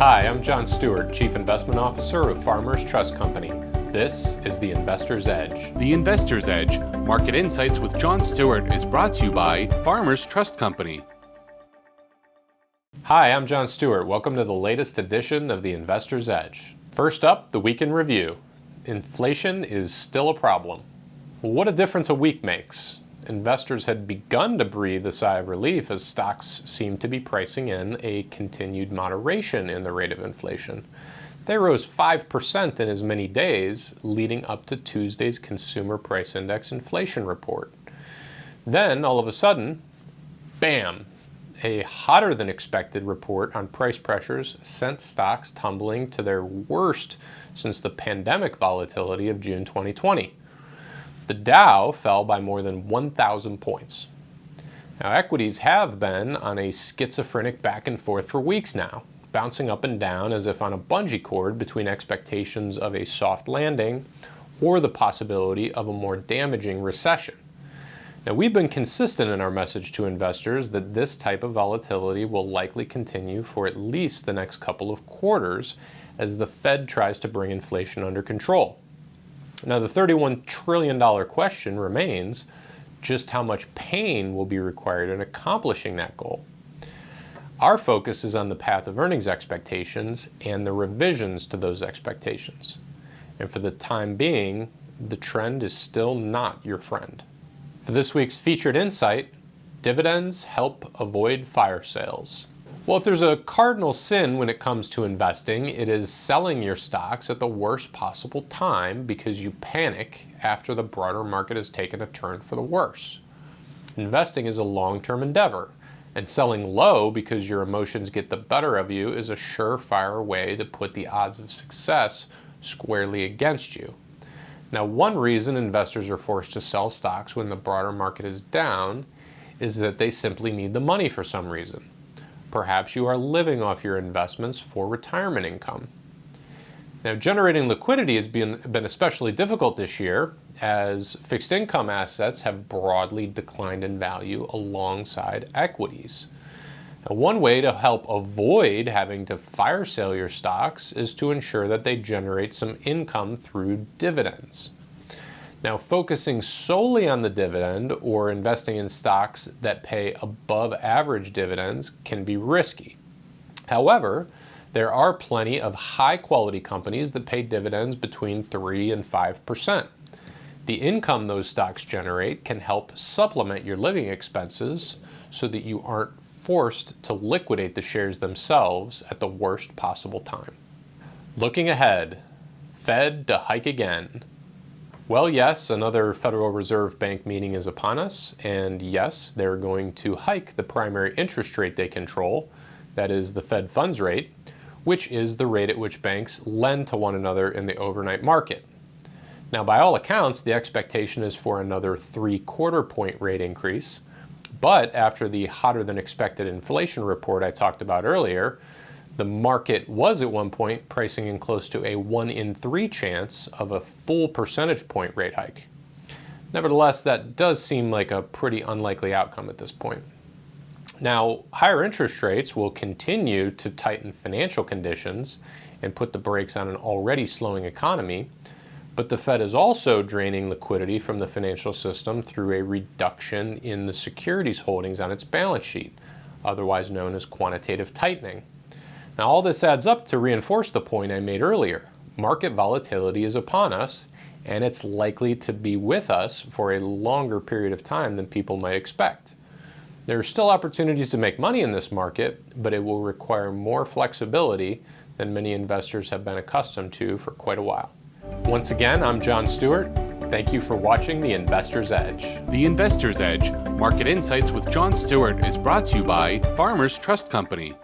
Hi, I'm John Stewart, Chief Investment Officer of Farmers Trust Company. This is The Investor's Edge. The Investor's Edge, Market Insights with John Stewart, is brought to you by Farmers Trust Company. Hi, I'm John Stewart. Welcome to the latest edition of The Investor's Edge. First up, the week in review. Inflation is still a problem. What a difference a week makes. Investors had begun to breathe a sigh of relief as stocks seemed to be pricing in a continued moderation in the rate of inflation. They rose 5% in as many days, leading up to Tuesday's Consumer Price Index inflation report. Then, all of a sudden, bam! A hotter than expected report on price pressures sent stocks tumbling to their worst since the pandemic volatility of June 2020. The Dow fell by more than 1,000 points. Now, equities have been on a schizophrenic back and forth for weeks now, bouncing up and down as if on a bungee cord between expectations of a soft landing or the possibility of a more damaging recession. Now, we've been consistent in our message to investors that this type of volatility will likely continue for at least the next couple of quarters as the Fed tries to bring inflation under control. Now, the $31 trillion question remains just how much pain will be required in accomplishing that goal. Our focus is on the path of earnings expectations and the revisions to those expectations. And for the time being, the trend is still not your friend. For this week's featured insight, dividends help avoid fire sales. Well, if there's a cardinal sin when it comes to investing, it is selling your stocks at the worst possible time because you panic after the broader market has taken a turn for the worse. Investing is a long-term endeavor, and selling low because your emotions get the better of you is a surefire way to put the odds of success squarely against you. Now, one reason investors are forced to sell stocks when the broader market is down is that they simply need the money for some reason. Perhaps you are living off your investments for retirement income. Now, generating liquidity has been especially difficult this year as fixed income assets have broadly declined in value alongside equities. Now, one way to help avoid having to fire sale your stocks is to ensure that they generate some income through dividends. Now, focusing solely on the dividend or investing in stocks that pay above average dividends can be risky. However, there are plenty of high-quality companies that pay dividends between 3 and 5%. The income those stocks generate can help supplement your living expenses so that you aren't forced to liquidate the shares themselves at the worst possible time. Looking ahead, Fed to hike again. Well, yes, another Federal Reserve Bank meeting is upon us, and yes, they're going to hike the primary interest rate they control, that is the Fed funds rate, which is the rate at which banks lend to one another in the overnight market. Now, by all accounts, the expectation is for another 3/4 point rate increase, but after the hotter than expected inflation report I talked about earlier, the market was at one point pricing in close to a 1 in 3 chance of a full percentage point rate hike. Nevertheless, that does seem like a pretty unlikely outcome at this point. Now, higher interest rates will continue to tighten financial conditions and put the brakes on an already slowing economy, but the Fed is also draining liquidity from the financial system through a reduction in the securities holdings on its balance sheet, otherwise known as quantitative tightening. Now, all this adds up to reinforce the point I made earlier. Market volatility is upon us, and it's likely to be with us for a longer period of time than people might expect. There are still opportunities to make money in this market, but it will require more flexibility than many investors have been accustomed to for quite a while. Once again, I'm John Stewart. Thank you for watching The Investor's Edge. The Investor's Edge, Market Insights with John Stewart, is brought to you by Farmers Trust Company.